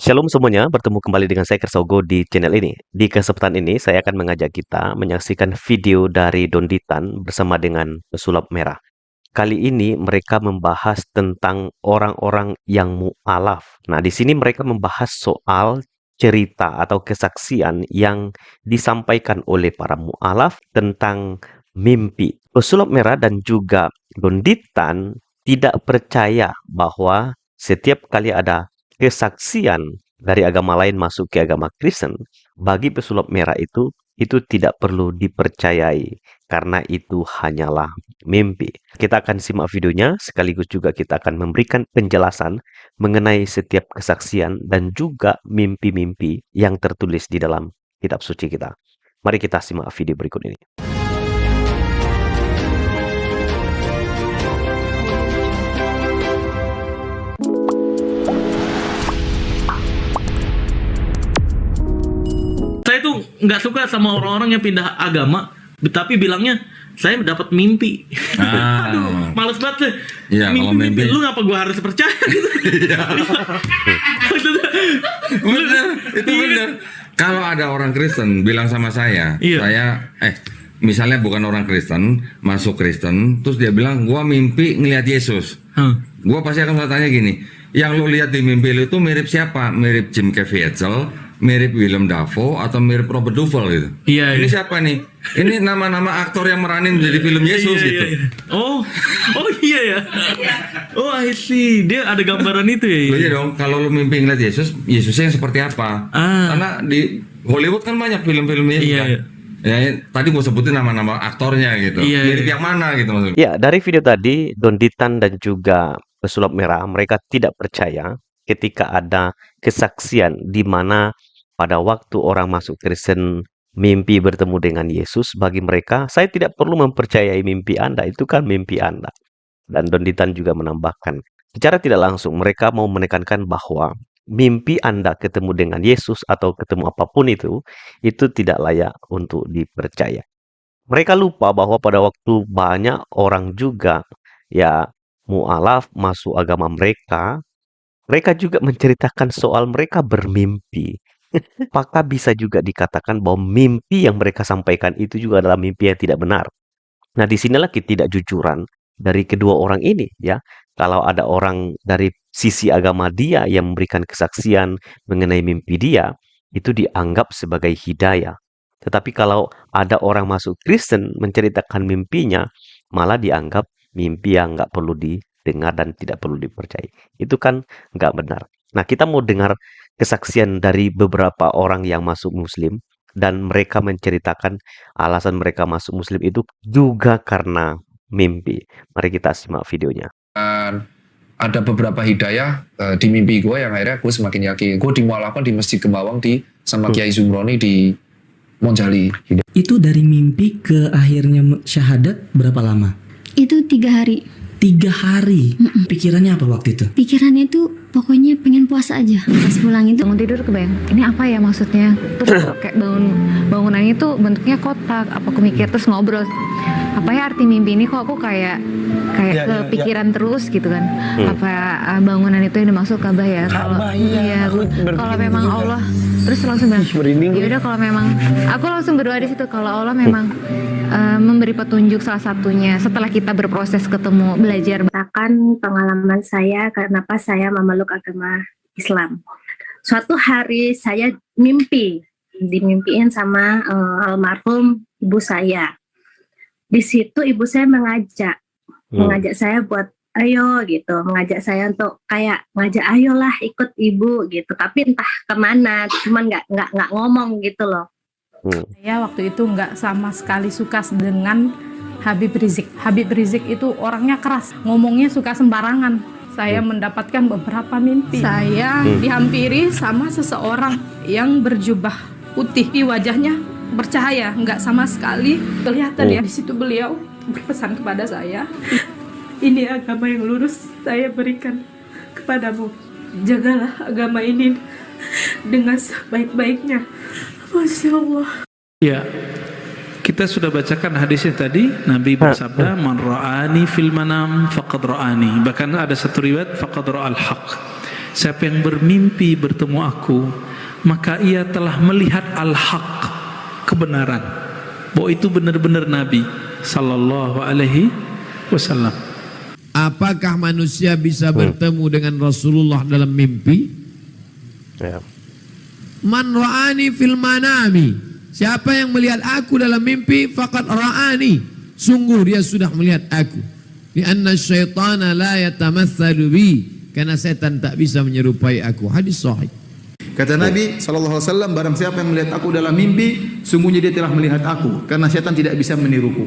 Shalom semuanya, bertemu kembali dengan saya Kersogo di channel ini. Di kesempatan ini saya akan mengajak kita menyaksikan video dari Donditan bersama dengan pesulap merah. Kali ini mereka membahas tentang orang-orang yang mu'alaf. Nah, di sini mereka membahas soal cerita atau kesaksian yang disampaikan oleh para mu'alaf tentang mimpi. Pesulap merah dan juga Donditan tidak percaya bahwa setiap kali ada kesaksian dari agama lain masuk ke agama Kristen, bagi pesulap merah itu tidak perlu dipercayai karena itu hanyalah mimpi. Kita akan simak videonya sekaligus juga kita akan memberikan penjelasan mengenai setiap kesaksian dan juga mimpi-mimpi yang tertulis di dalam kitab suci kita. Mari kita simak video berikut ini. Saya tuh nggak suka sama orang-orang yang pindah agama, tapi bilangnya saya dapat mimpi. Aduh, males banget deh. Iya, kalau mimpi lu ngapa gua harus percaya gitu? Bener, itu bener. Kalau ada orang Kristen bilang sama saya, misalnya bukan orang Kristen, masuk Kristen, terus dia bilang, gua mimpi ngelihat Yesus. Gua pasti akan tanya gini, yang lu lihat di mimpi lu itu mirip siapa? Mirip Jim Caviezel, mirip Willem Dafoe, atau mirip Robert Duvall gitu? Iya. Ini siapa nih? Ini nama-nama aktor yang meranin menjadi film Yesus gitu. Iya. Oh iya ya. Oh, I see. Dia ada gambaran itu ya. Iya dong, kalau lu mimpi ngeliat Yesus, Yesusnya yang seperti apa? Karena di Hollywood kan banyak film-film Yesus kan. Ya, tadi gue sebutin nama-nama aktornya gitu. Mirip yang mana gitu maksudnya. Ya, dari video tadi, Donditan dan juga pesulap merah, mereka tidak percaya ketika ada kesaksian di mana pada waktu orang masuk Kristen mimpi bertemu dengan Yesus. Bagi mereka, saya tidak perlu mempercayai mimpi Anda, itu kan mimpi Anda. Dan Donditan juga menambahkan, secara tidak langsung mereka mau menekankan bahwa mimpi Anda ketemu dengan Yesus atau ketemu apapun itu tidak layak untuk dipercaya. Mereka lupa bahwa pada waktu banyak orang juga ya mu'alaf masuk agama mereka, mereka juga menceritakan soal mereka bermimpi. Apakah bisa juga dikatakan bahwa mimpi yang mereka sampaikan itu juga adalah mimpi yang tidak benar? Nah, disinilah ketidakjujuran dari kedua orang ini ya. Kalau ada orang dari sisi agama dia yang memberikan kesaksian mengenai mimpi dia, itu dianggap sebagai hidayah. Tetapi kalau ada orang masuk Kristen menceritakan mimpinya, malah dianggap mimpi yang nggak perlu didengar dan tidak perlu dipercayai. Itu kan nggak benar. Nah, kita mau dengar kesaksian dari beberapa orang yang masuk Muslim, dan mereka menceritakan alasan mereka masuk Muslim itu juga karena mimpi. Mari kita simak videonya. Ada beberapa hidayah di mimpi gue yang akhirnya gue semakin yakin. Gue dimualafkan di Masjid Kembawang sama Kiai Zumroni di Monjali. Itu dari mimpi ke akhirnya syahadat berapa lama? Itu 3 hari. 3 hari? Pikirannya apa waktu itu? Pikirannya itu pokoknya pengen puasa aja. Pas pulang itu bangun tidur kebayang, ini apa ya maksudnya? Terus kayak bangunannya itu bentuknya kotak. Apa aku mikir terus ngobrol, apa ya arti mimpi ini, kok aku kayak kepikiran terus gitu kan. Apa bangunan itu yang dimaksud Ka'bah ya? Kalau memang Allah, terus langsung bilang, ya udah kalau memang, aku langsung berdoa di situ kalau Allah memang memberi petunjuk salah satunya setelah kita berproses ketemu belajar. Akan pengalaman saya kenapa saya memeluk agama Islam. Suatu hari saya dimimpiin sama almarhum ibu saya. Di situ ibu saya mengajak saya buat ayo gitu, mengajak saya untuk kayak ngajak ayolah ikut ibu gitu. Tapi entah kemana, cuman nggak ngomong gitu loh. Saya waktu itu nggak sama sekali suka dengan Habib Rizik. Habib Rizik itu orangnya keras, ngomongnya suka sembarangan. Saya mendapatkan beberapa mimpi. Saya dihampiri sama seseorang yang berjubah putih, di wajahnya bercahaya, nggak sama sekali kelihatan ya. Di situ beliau berpesan kepada saya, ini agama yang lurus saya berikan kepadamu. Jagalah agama ini dengan sebaik-baiknya. Masya Allah. Ya, kita sudah bacakan hadisnya tadi. Nabi bersabda, "Man ra'ani fil manam faqad ra'ani." Bahkan ada satu riwayat, "Faqad ra'al haq." siapa yang bermimpi bertemu aku, maka ia telah melihat al-haq, kebenaran, bahwa itu benar-benar Nabi sallallahu alaihi wasallam. Apakah manusia bisa bertemu dengan Rasulullah dalam mimpi? Ya. Man ra'ani fil manami. Siapa yang melihat aku dalam mimpi, faqad ra'ani. Sungguh dia sudah melihat aku. Lianna syaitana la yatamatsalu bi. Karena setan tak bisa menyerupai aku. Hadis sahih. Kata Nabi SAW, barang siapa yang melihat aku dalam mimpi, sungguhnya dia telah melihat aku. Karena setan tidak bisa meniruku.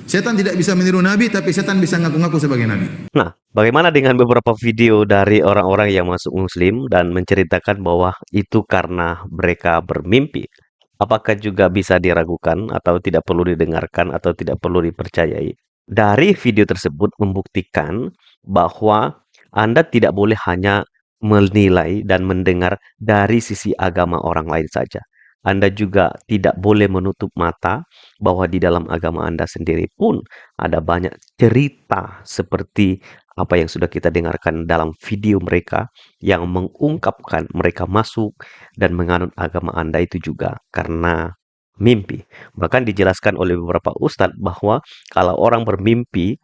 Setan tidak bisa meniru Nabi, tapi setan bisa ngaku-ngaku sebagai Nabi. Nah, bagaimana dengan beberapa video dari orang-orang yang masuk Muslim dan menceritakan bahwa itu karena mereka bermimpi? Apakah juga bisa diragukan atau tidak perlu didengarkan atau tidak perlu dipercayai? Dari video tersebut membuktikan bahwa Anda tidak boleh hanya menilai dan mendengar dari sisi agama orang lain saja. Anda juga tidak boleh menutup mata bahwa di dalam agama Anda sendiri pun ada banyak cerita seperti apa yang sudah kita dengarkan dalam video mereka yang mengungkapkan mereka masuk dan menganut agama Anda itu juga karena mimpi. Bahkan dijelaskan oleh beberapa ustadz bahwa kalau orang bermimpi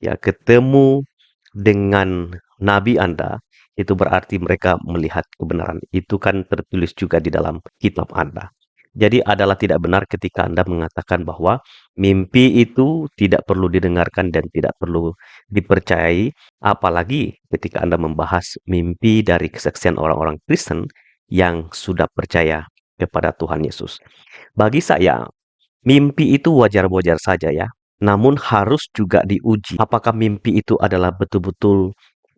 ya ketemu dengan Nabi Anda, itu berarti mereka melihat kebenaran. Itu kan tertulis juga di dalam kitab Anda. Jadi adalah tidak benar ketika Anda mengatakan bahwa mimpi itu tidak perlu didengarkan dan tidak perlu dipercayai. Apalagi ketika Anda membahas mimpi dari kesaksian orang-orang Kristen yang sudah percaya kepada Tuhan Yesus. Bagi saya, mimpi itu wajar-wajar saja ya. Namun harus juga diuji. Apakah mimpi itu adalah betul-betul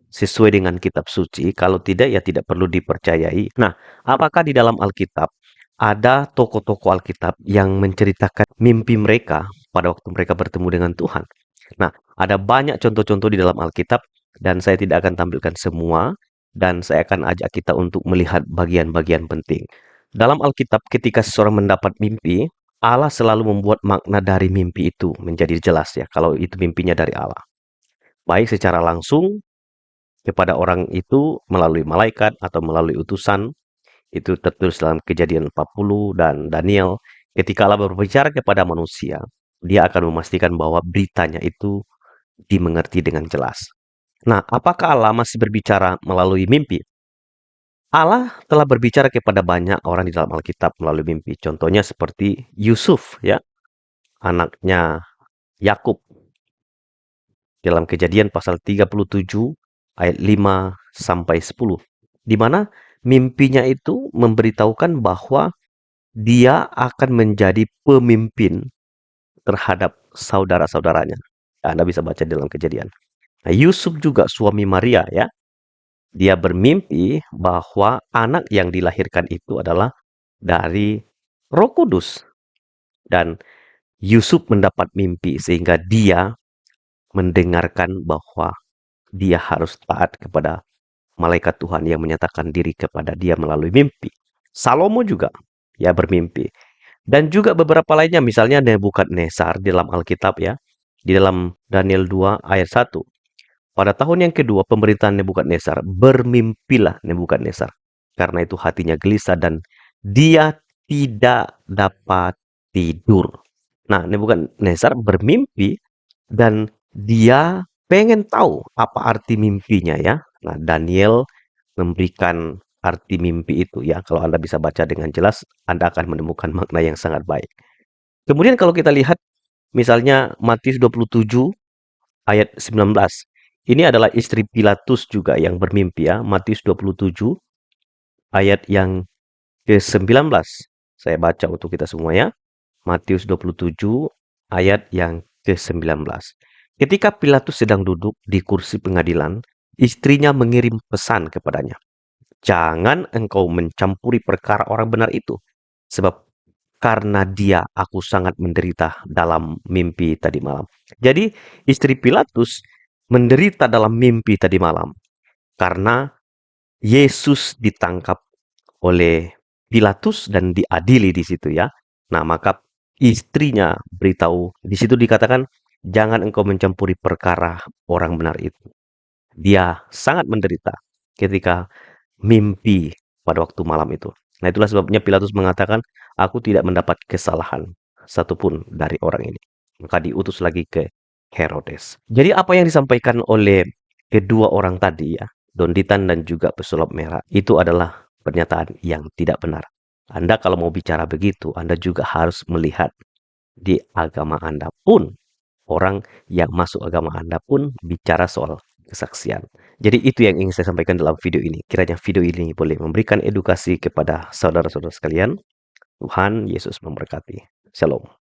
sesuai dengan kitab suci? Kalau tidak, ya tidak perlu dipercayai. Nah, apakah di dalam Alkitab ada tokoh-tokoh Alkitab yang menceritakan mimpi mereka pada waktu mereka bertemu dengan Tuhan? Nah, ada banyak contoh-contoh di dalam Alkitab dan saya tidak akan tampilkan semua dan saya akan ajak kita untuk melihat bagian-bagian penting. Dalam Alkitab ketika seseorang mendapat mimpi, Allah selalu membuat makna dari mimpi itu menjadi jelas ya, kalau itu mimpinya dari Allah. Baik secara langsung kepada orang itu melalui malaikat atau melalui utusan, itu tertulis dalam Kejadian 40 dan Daniel. Ketika Allah berbicara kepada manusia, dia akan memastikan bahwa beritanya itu dimengerti dengan jelas. Nah, apakah Allah masih berbicara melalui mimpi? Allah telah berbicara kepada banyak orang di dalam Alkitab melalui mimpi. Contohnya seperti Yusuf ya, anaknya Yakub. Dalam Kejadian pasal 37 ayat 5 sampai 10. Di mana mimpinya itu memberitahukan bahwa dia akan menjadi pemimpin terhadap saudara-saudaranya. Anda bisa baca dalam Kejadian. Nah, Yusuf juga suami Maria ya. Dia bermimpi bahwa anak yang dilahirkan itu adalah dari Roh Kudus. Dan Yusuf mendapat mimpi sehingga dia mendengarkan bahwa dia harus taat kepada malaikat Tuhan yang menyatakan diri kepada dia melalui mimpi. Salomo juga ya bermimpi. Dan juga beberapa lainnya, misalnya Nebukadnezar di dalam Alkitab ya. Di dalam Daniel 2 ayat 1. Pada tahun yang kedua pemerintahan Nebukadnezar, bermimpilah Nebukadnezar. Karena itu hatinya gelisah dan dia tidak dapat tidur. Nah, Nebukadnezar bermimpi dan dia pengen tahu apa arti mimpinya ya. Nah, Daniel memberikan arti mimpi itu ya. Kalau Anda bisa baca dengan jelas, Anda akan menemukan makna yang sangat baik. Kemudian kalau kita lihat misalnya Matius 27 ayat 19. Ini adalah istri Pilatus juga yang bermimpi ya. Matius 27 ayat yang ke-19. Saya baca untuk kita semua ya. Matius 27 ayat yang ke-19. Ketika Pilatus sedang duduk di kursi pengadilan, istrinya mengirim pesan kepadanya. Jangan engkau mencampuri perkara orang benar itu. Sebab karena dia aku sangat menderita dalam mimpi tadi malam. Jadi istri Pilatus menderita dalam mimpi tadi malam karena Yesus ditangkap oleh Pilatus dan diadili di situ ya. Nah, maka istrinya beritahu, di situ dikatakan jangan engkau mencampuri perkara orang benar itu. Dia sangat menderita ketika mimpi pada waktu malam itu. Nah, itulah sebabnya Pilatus mengatakan, aku tidak mendapat kesalahan satupun dari orang ini. Maka diutus lagi ke Herodes. Jadi apa yang disampaikan oleh kedua orang tadi ya, Donditan dan juga pesulap merah, itu adalah pernyataan yang tidak benar. Anda kalau mau bicara begitu, Anda juga harus melihat di agama Anda pun, orang yang masuk agama Anda pun bicara soal kesaksian. Jadi itu yang ingin saya sampaikan dalam video ini. Kiranya video ini boleh memberikan edukasi kepada saudara-saudara sekalian. Tuhan Yesus memberkati. Shalom.